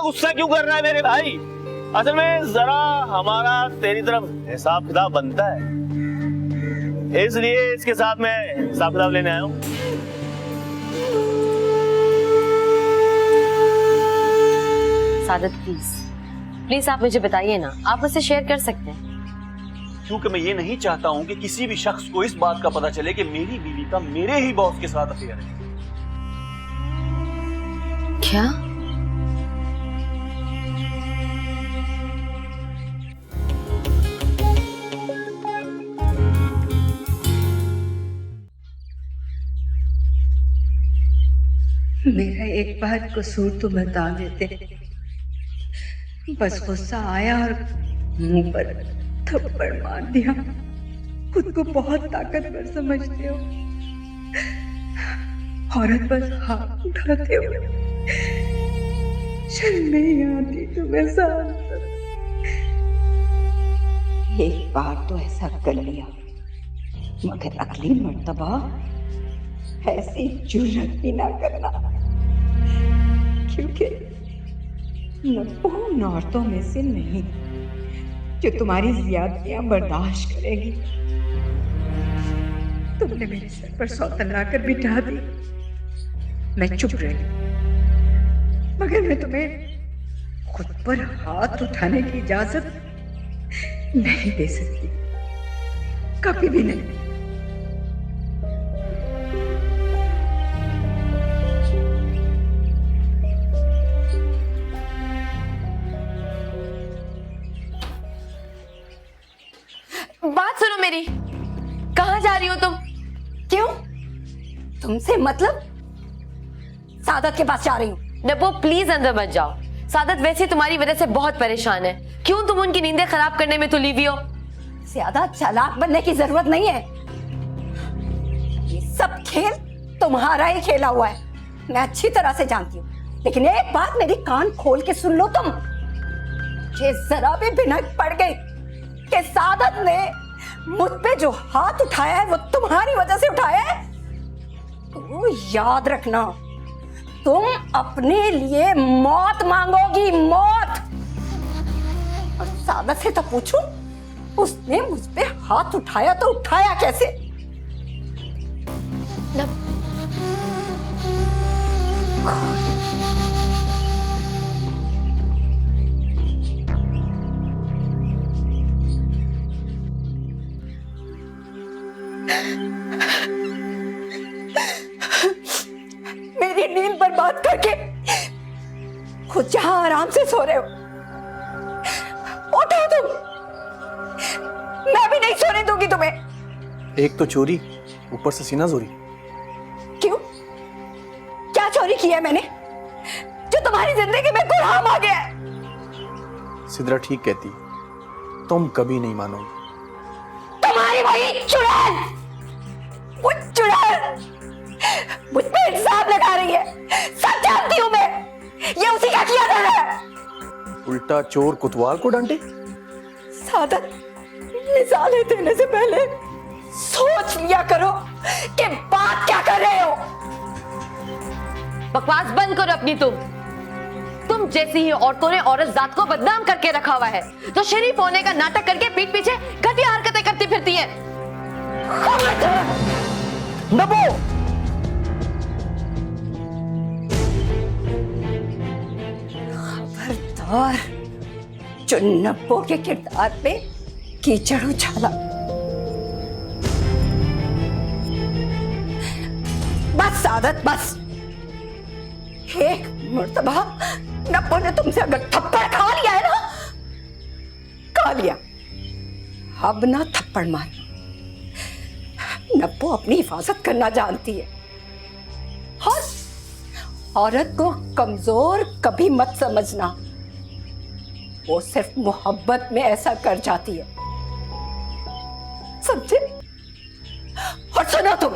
गुस्सा क्यों कर रहा है मेरे भाई? असल में जरा हमारा तेरी तरफ हिसाब किताब बनता है, इसलिए इसके साथ मैं हिसाब किताब लेने आया हूँ। सादत प्लीज आप मुझे बताइए ना, आप मुझसे शेयर कर सकते हैं। क्योंकि मैं ये नहीं चाहता हूं कि किसी भी शख्स को इस बात का पता चले कि मेरी बीवी का मेरे ही बॉस के साथ अफेयर है। क्या? मेरा एक बार कसूर तो बता देते, बस गुस्सा आया और मुंह पर थप्पड़ मार दिया। खुद को बहुत ताकतवर समझते हो, औरत बस हाथ उठाते हो। शर्म नहीं आती तुम्हें? साथ एक बार तो ऐसा कर लिया, मगर अगली मर्तबा ऐसी जुर्रत भी ना करना, क्योंकि नब्बो उन औरतों में से नहीं जो तुम्हारी ज्यादतियां बर्दाश्त करेगी। तुमने मेरे सर पर सौतन लाकर बिठा दी, मैं चुप रही, मगर मैं तुम्हें खुद पर हाथ उठाने की इजाजत नहीं दे सकती, कभी भी नहीं। बात सुनो मेरी, कहाँ जा रही हो तुम? क्यों? तुमसे मतलब? सादत के पास जा रही हूँ। नब्बो प्लीज अंदर मत जाओ। सादत वैसे तुम्हारी वजह से बहुत परेशान है, क्यों तुम उनकी नींदें खराब करने में तुली हुई हो? ज्यादा चालाक बनने की जरूरत नहीं है, ये सब खेल तुम्हारा ही खेला हुआ है, मैं अच्छी तरह से जानती हूँ। लेकिन एक बात मेरी कान खोल के सुन लो तुम, ये जरा भी भिनक पड़ गई कि सादत ने मुझ पे जो हाथ उठाया है वो तुम्हारी वजह से उठाया है, तो याद रखना तुम अपने लिए मौत मांगोगी, मौत। और सादत से तो पूछूं, उसने मुझ पे हाथ उठाया तो उठाया कैसे? मेरी नींद बर्बाद करके खुद जहां आराम से सो रहे हो, उठो तुम, मैं भी नहीं सोने दूंगी तुम्हें। एक तो चोरी, ऊपर से सीना जोरी। क्यों? क्या चोरी किया है मैंने जो तुम्हारी जिंदगी में गुलाम आ गया है? सिद्रा ठीक कहती, तुम कभी नहीं मानोगी। तुम्हारी वही चुड़ैल, वो चुड़ैल मुझ पे इल्जाम लगा रही है, सब जानती हूं मैं, ये उसी का किया जा रहा है। उल्टा चोर कोतवाल को डांटे। सादत, मिसालें देने से पहले सोच लिया करो कि बात क्या कर रहे हो। बकवास बंद करो अपनी। तुम जैसी ही औरतों ने औरत जात को बदनाम करके रखा हुआ है, जो शरीफ होने का नाटक करके पीठ पीछे घटिया हरकतें करती फिरती हैं। नब्बो, खबरदार जो नब्बो के किरदार पे कीचड़ उछाला। बस सादत, बस एक मर्तबा नब्बो ने तुमसे अगर थप्पड़ खा लिया है ना, खा लिया, अब ना थप्पड़ मार। नब्बो अपनी हिफाजत करना जानती है, और औरत को कमजोर कभी मत समझना, वो सिर्फ मोहब्बत में ऐसा कर जाती है, समझे? और सुनो तुम,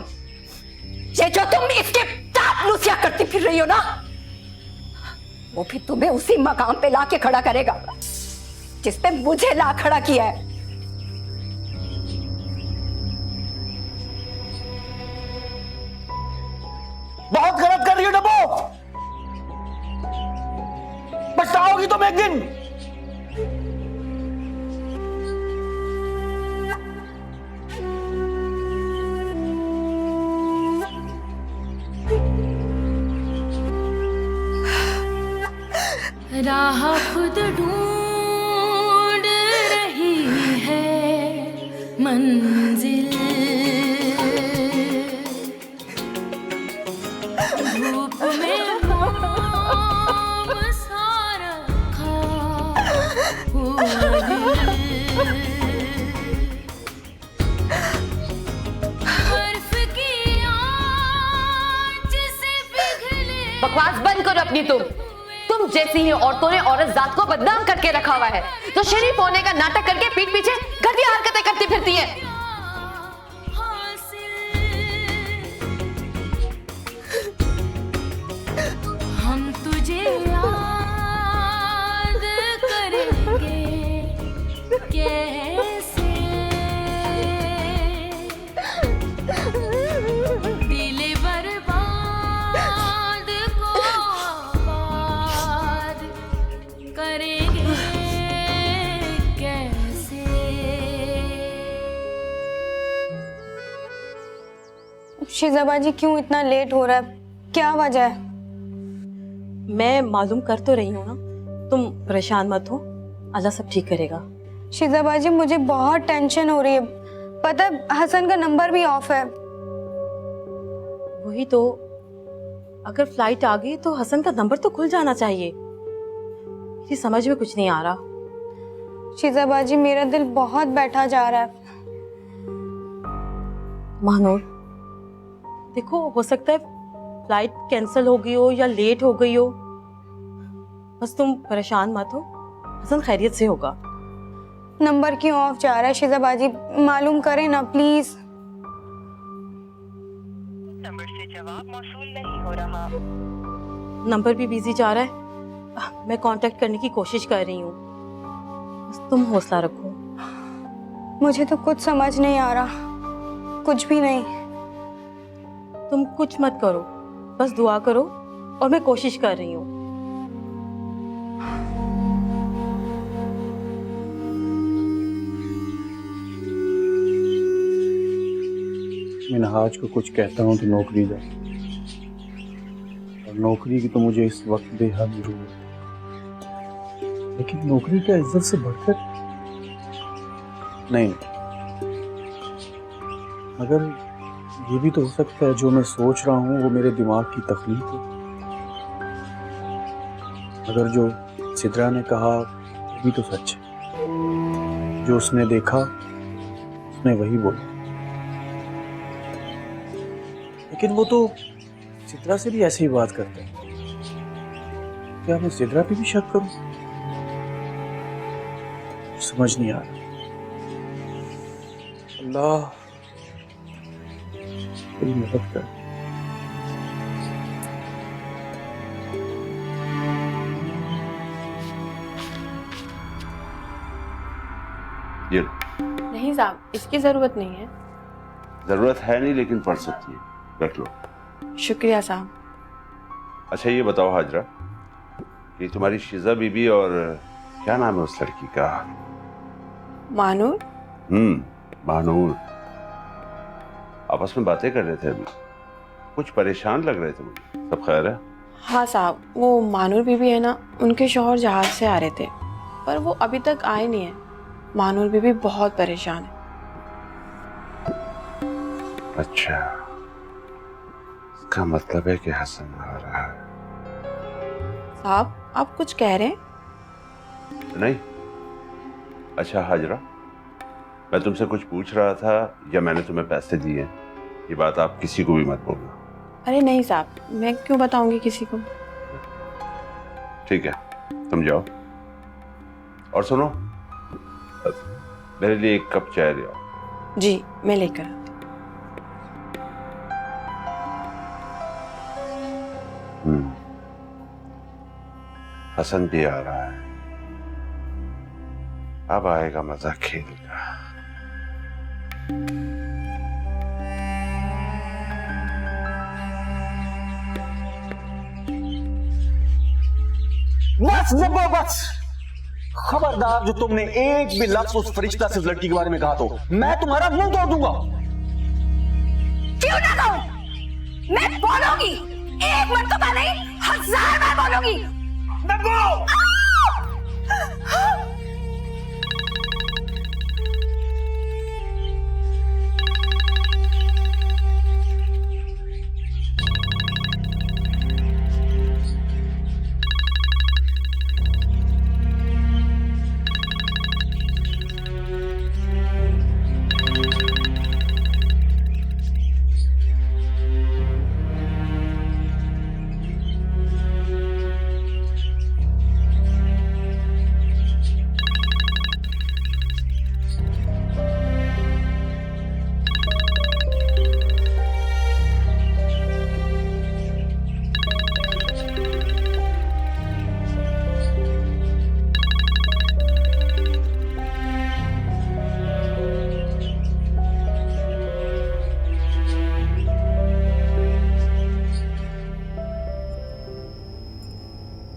ये जो तुम इसके चापलूसियां करती फिर रही हो ना, वो भी तुम्हें उसी मकाम पे लाके खड़ा करेगा जिस पे मुझे ला खड़ा किया है। बहुत गलत कर रही हो नब्बो। पछताओगी तुम एक दिन। राह खुद ढूंढ रही है मंजिल, धूप में मोम सा रखा हुआ दिल, बर्फ की आंच से पिघले। बकवास बंद करो अपनी। तुम जैसी ही औरतों ने औरत जात को बदनाम करके रखा हुआ है, तो शरीफ होने का नाटक करके पीठ पीछे घटिया हरकतें करती फिरती हैं। हम तुझे याद करेंगे कैसे, दिल बर्बाद को आबाद करेंगे कैसे। शिजाबाजी क्यों इतना लेट हो रहा है, क्या वजह है? मैं मालूम कर तो रही हूँ ना, तुम परेशान मत हो, अल्लाह सब ठीक करेगा। शिजाबाजी मुझे बहुत टेंशन हो रही है, पता है हसन का नंबर भी ऑफ है। वही तो, अगर फ्लाइट आ गई तो हसन का नंबर तो खुल जाना चाहिए। ये समझ में कुछ नहीं आ रहा। शिजाबाजी मेरा दिल बहुत बैठा जा रहा है। महानूर देखो, हो सकता है फ्लाइट कैंसिल हो गई हो या लेट हो गई हो, बस तुम परेशान मत हो, हसन खैरियत से होगा। नंबर क्यों ऑफ जा रहा है शिजाबाजी, मालूम करें ना प्लीज। नंबर से जवाब मौसूल नहीं हो रहा। नंबर भी बिजी जा रहा है, मैं कांटेक्ट करने की कोशिश कर रही हूँ, बस तुम हौसला रखो। मुझे तो कुछ समझ नहीं आ रहा, कुछ भी नहीं। तुम कुछ मत करो, बस दुआ करो और मैं कोशिश कर रही हूँ। मिनहाज को कुछ कहता हूँ तो नौकरी जा, और नौकरी की तो मुझे इस वक्त बेहद जरूरत है, लेकिन नौकरी क्या इज्जत से बढ़कर नहीं। मगर ये भी तो हो सकता है जो मैं सोच रहा हूँ वो मेरे दिमाग की तख्लीक है। मगर जो सिद्रा ने कहा वो भी तो सच है, जो उसने देखा उसने वही बोला। लेकिन वो तो सिद्रा से भी ऐसे ही बात करता है, क्या मैं सिद्रा पे भी शक करूं? समझ नहीं आ रहा। अल्लाह मेरी मदद कर। ये नहीं साहब, इसकी जरूरत नहीं है। जरूरत है नहीं, लेकिन पढ़ सकती है, रख लो। शुक्रिया साहब। अच्छा ये बताओ हाजरा, कि तुम्हारी शिजा बीबी और क्या नाम है उस लड़की का? मानूर। मानूर आपस में बातें कर रहे थे अभी, कुछ परेशान लग रहे थे मुझे। सब खैर है? हाँ साहब, वो मानूर बीबी है ना, उनके शौहर जहाज से आ रहे थे, पर वो अभी तक आए नहीं है। मानूर बीबी बहुत परेशान है। अच्छा, इसका मतलब है कि हसन आ रहा है। साहब आप कुछ कह रहे हैं? नहीं। अच्छा हाजरा, मैं तुमसे कुछ पूछ रहा था या मैंने तुम्हें पैसे दिए? ये बात आप किसी को भी मत बोलना। अरे नहीं साहब, मैं क्यों बताऊंगी किसी को। ठीक है, तुम जाओ। और सुनो, मेरे लिए एक कप चाय ले आओ। जी मैं लेकर आती हूँ। हसन भी आ रहा है, अब आएगा मजा खेल का। बस जब्बो बस। खबरदार जो तुमने एक भी लफ्ज उस फरिश्ता से उस लड़की के बारे में कहा तो मैं तुम्हारा मुंह तोड़ दूंगा। क्यों ना कहूं? मैं बोलूंगी, एक मर्तबा नहीं 1000 बार बोलूंगी।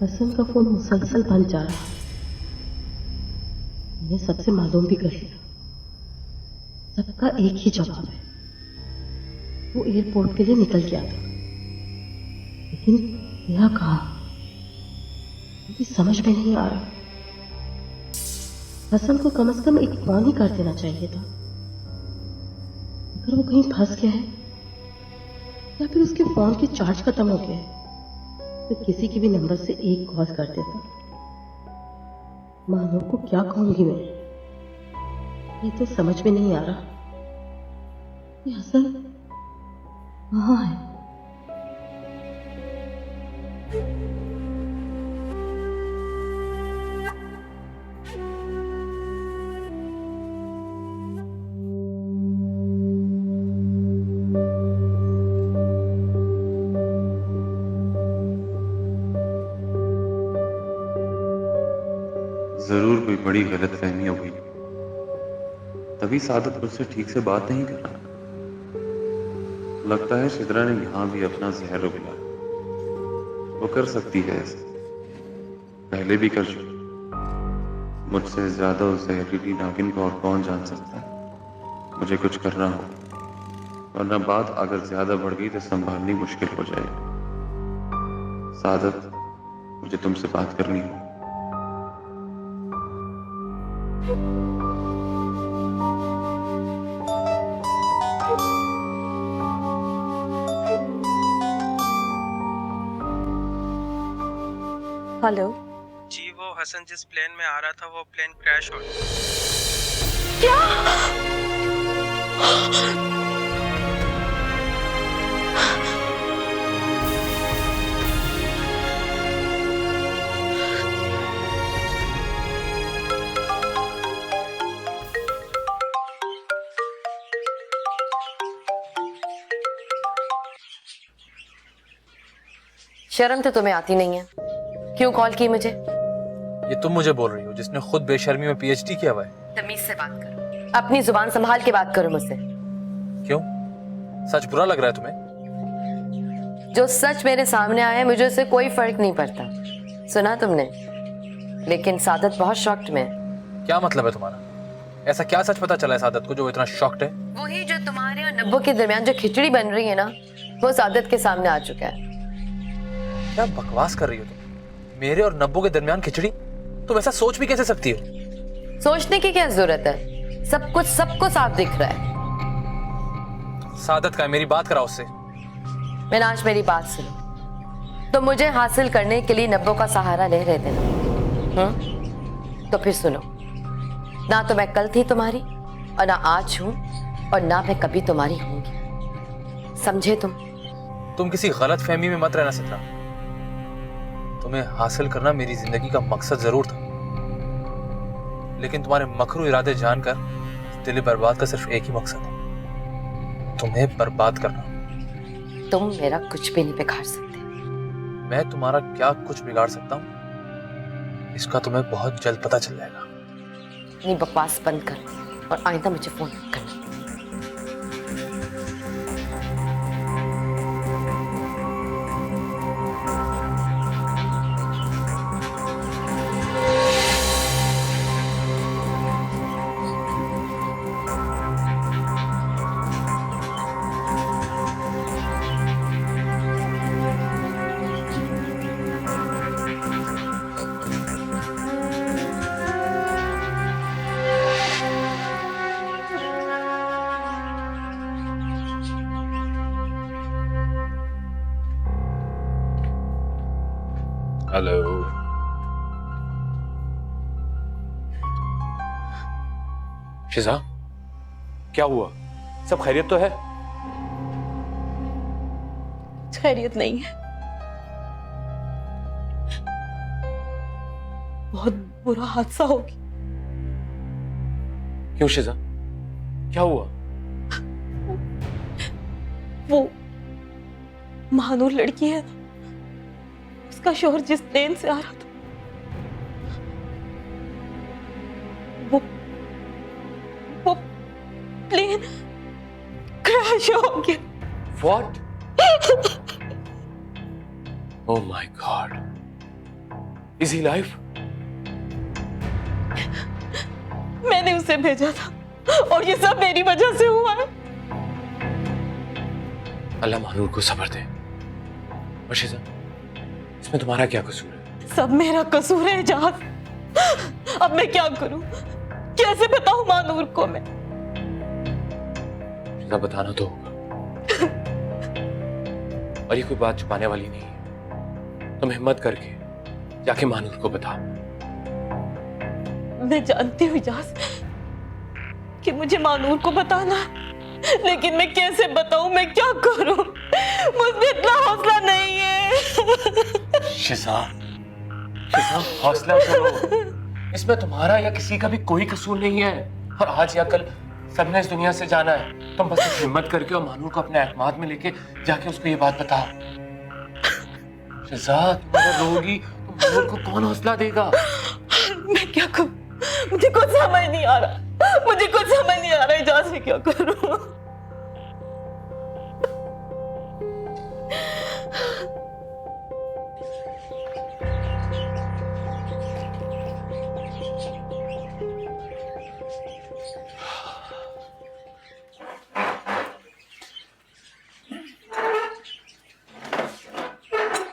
हसन का फोन मुसलसल बंद जा रहा। मैंने सबसे मालूम भी कर लिया, सबका एक ही जवाब है, वो एयरपोर्ट के लिए निकल गया था। लेकिन गया कहाँ, मुझे समझ में नहीं आ रहा। हसन को कम से कम एक फोन ही कर देना चाहिए था। अगर वो कहीं फंस गया है या फिर उसके फोन की चार्ज खत्म हो गया है तो किसी के भी नंबर से एक कॉल कर देता। मानो को क्या कहूंगी मैं, ये तो समझ में नहीं आ रहा। ये हसन कहाँ है? जरूर कोई बड़ी गलतफहमी हो गई, तभी सादत मुझसे ठीक से बात नहीं कर रहा। लगता है शिद्रा ने यहां भी अपना जहर उगला। वो कर सकती है ऐसे, पहले भी कर चुकी। मुझसे ज्यादा उस जहरीली नागिन को और कौन जान सकता है। मुझे कुछ करना हो, वरना बात अगर ज्यादा बढ़ गई तो संभालनी मुश्किल हो जाएगी। सादत, मुझे तुमसे बात करनी हो। हेलो जी, वो हसन जिस प्लेन में आ रहा था वो प्लेन क्रैश हो गया। शर्म तो तुम्हें आती नहीं है, क्यों कॉल की मुझे? ये तुम मुझे बोल रही हो जिसने खुद बेशर्मी में पीएचडी किया हुआ है? तमीज से बात करो, अपनी जुबान संभाल के बात करो मुझसे। क्यों, सच बुरा लग रहा है तुम्हें? जो सच मेरे सामने आया है मुझे उससे कोई फर्क नहीं पड़ता। सुना तुमने? लेकिन सादत बहुत शॉक्ड में है। क्या मतलब है तुम्हारा? ऐसा क्या सच पता चला है सादत को जो इतना शॉक्ड है? वही जो तुम्हारे और नब्बो के दरमियान जो खिचड़ी बन रही है ना, वो सादत के सामने आ चुका है। क्या बकवास कर रही हो तुम? मेरे और नब्बो के दरमियान खिचड़ी? तुम ऐसा सोच भी कैसे सकती हो? सोचने की क्या जरूरत है, सब कुछ सबको साफ दिख रहा है। सादत का है, मेरी बात कराओ उससे। मीनाज, मेरी बात सुनो। तो मुझे हासिल करने के लिए नब्बो का सहारा ले रहे थे ना? तो फिर सुनो, ना तो मैं कल थी तुम्हारी और ना आज हूं और ना मैं कभी तुम्हारी होंगी, समझे तुम? तुम किसी गलत फहमी में मत रहना सिद्रा। तुम्हें हासिल करना मेरी जिंदगी का मकसद जरूर था, लेकिन तुम्हारे मकरू इरादे जानकर दिल बर्बाद का सिर्फ एक ही मकसद है, तुम्हें बर्बाद करना। तुम मेरा कुछ भी नहीं बिगाड़ सकते। मैं तुम्हारा क्या कुछ बिगाड़ सकता हूँ, इसका तुम्हें बहुत जल्द पता चल जाएगा। अपनी बकवास बंद कर और आइंदा मुझे फोन मत करना। हेलो। शिजा, क्या हुआ? सब खैरियत तो है? खैरियत नहीं है, बहुत बुरा हादसा हो गया। क्यों शिजा, क्या हुआ? वो महानूर लड़की है, उसका शोहर जिस प्लेन से आ रहा था वो प्लेन क्रैश हो गया। What? Oh my God. Is he alive? मैंने उसे भेजा था और ये सब मेरी वजह से हुआ है। अल्लाह महानूर को सब्र दे। और शिजा, इसमें तुम्हारा क्या कसूर है? सब मेरा कसूर है एजाज। अब मैं क्या करूं? कैसे बताऊं महानूर को मैं? शिजा, बताना तो होगा। और ये कोई बात छुपाने वाली नहीं है। तुम हिम्मत करके जाके महानूर को बताओ। मैं जानती हूँ एजाज कि मुझे महानूर को बताना है, लेकिन मैं कैसे बताऊं? मैं क्या करूं? मुझे इतना हौसला नहीं है। शिजा, हौसला करो। इसमें तुम्हारा या किसी का भी कोई कसूर नहीं है। और आज या कल सबने इस दुनिया से जाना है। तुम बस हिम्मत करके और महानूर को अपने एतमाद में लेके जाके उसको ये बात बताओ। शिजा, तुम अगर रोगी तो महानूर को कौन हौसला देगा? मैं क्या करूं? मुझे कुछ समझ नहीं आ रहा। मुझे कुछ समझ नहीं आ रहा एजाज, मैं क्या करूं?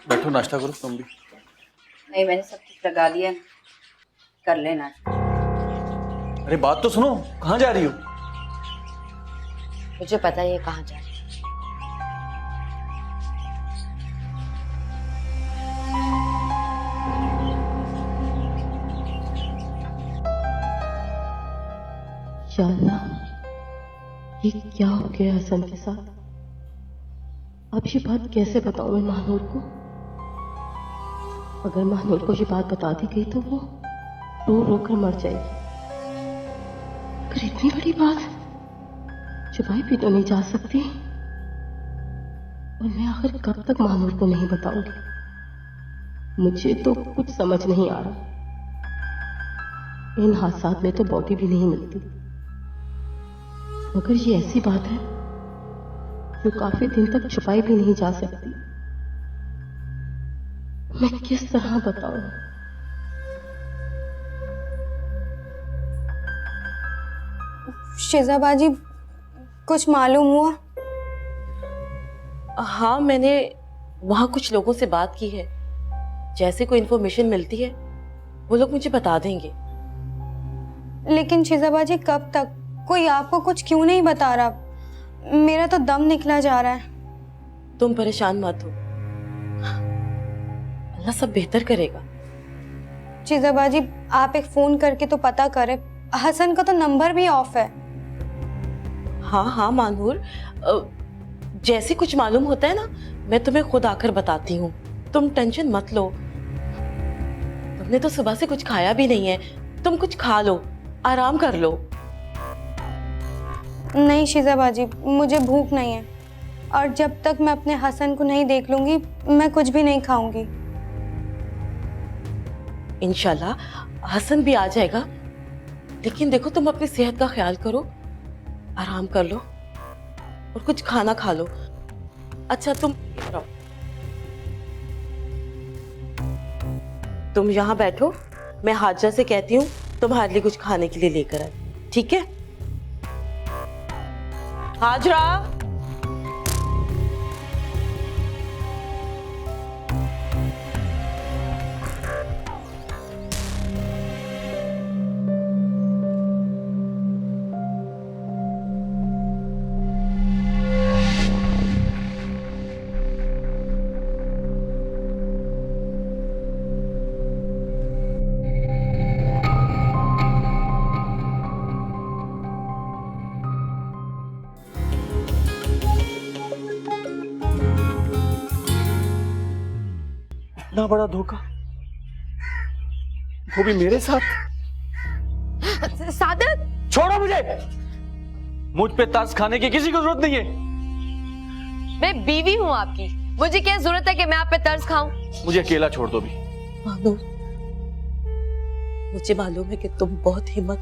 बैठो, नाश्ता करो तुम भी। नहीं, मैंने सब कुछ लगा लिया, कर लेना। अरे बात तो सुनो, कहाँ जा रही हो? मुझे पता है ये कहाँ जा रही है। या अल्लाह, ये क्या हो गया हसन के साथ? अब ये बात कैसे बताऊं मैं महानूर को? अगर महानूर को ये बात बता दी गई तो वो रो रो कर मर जाएगी। अगर इतनी बड़ी बात छुपाई भी तो नहीं जा सकती, और मैं आखिर कब तक महानूर को नहीं बताऊंगी? मुझे तो कुछ समझ नहीं आ रहा। इन हादसात में तो बॉडी भी नहीं मिलती, मगर ये ऐसी बात है जो काफी दिन तक छुपाई भी नहीं जा सकती। मैं किस तरह बताऊं? शिजाबाजी, कुछ मालूम हुआ? हाँ, मैंने वहां कुछ लोगों से बात की है। जैसे कोई इन्फॉर्मेशन मिलती है वो लोग मुझे बता देंगे। लेकिन शिजाबाजी, कब तक? कोई आपको कुछ क्यों नहीं बता रहा? मेरा तो दम निकला जा रहा है। तुम परेशान मत हो, अल्लाह सब बेहतर करेगा। शिजाबाजी, आप एक फोन करके तो पता करें। हसन का तो नंबर भी ऑफ है। हाँ हाँ मानूर, जैसे कुछ मालूम होता है ना, मैं तुम्हें खुद आकर बताती हूँ। तुम टेंशन मत लो। तुमने तो सुबह से कुछ खाया भी नहीं है, तुम कुछ खा लो, आराम कर लो। नहीं शिजाबाजी, मुझे भूख नहीं है, और जब तक मैं अपने हसन को नहीं देख लूंगी मैं कुछ भी नहीं खाऊंगी। इंशाल्लाह हसन भी आ जाएगा, लेकिन देखो तुम अपनी सेहत का ख्याल करो, आराम कर लो और कुछ खाना खा लो। अच्छा तुम यहाँ बैठो, मैं हाजरा से कहती हूँ तुम्हारे लिए कुछ खाने के लिए लेकर आए, ठीक है? हाजरा, इतना बड़ा धोखा, वो भी मेरे साथ। सादिक, छोड़ो मुझे। मुझ पे तरस खाने की किसी को जरूरत नहीं है। मैं बीवी हूँ आपकी, मुझे क्या जरूरत है कि मैं आप पे तरस खाऊं? मुझे अकेला छोड़ दो भी। मानूर, मुझे मालूम है कि तुम बहुत हिम्मत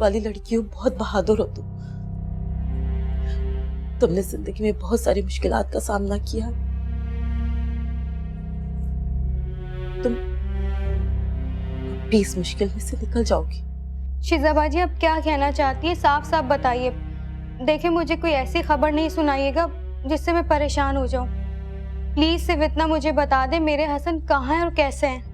वाली लड़की हो, बहुत बहादुर हो तुमने जिंदगी में बहुत सारी मुश्किलात का सामना किया। तुम भी इस मुश्किल में से निकल जाओगी। शीजा बाजी, आप क्या कहना चाहती है? साफ साफ बताइए। देखिए, मुझे कोई ऐसी खबर नहीं सुनाइएगा जिससे मैं परेशान हो जाऊं। प्लीज सिर्फ इतना मुझे बता दे, मेरे हसन कहाँ हैं और कैसे हैं।